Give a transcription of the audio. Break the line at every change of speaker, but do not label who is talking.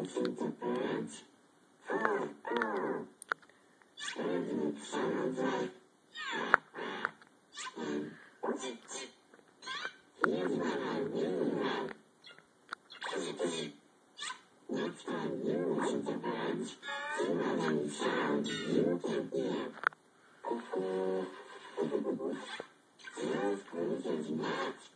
shoot the birds. And it sounds like here's what I really like. Next time you listen to birds, see what any sound you can hear. Sounds pretty next.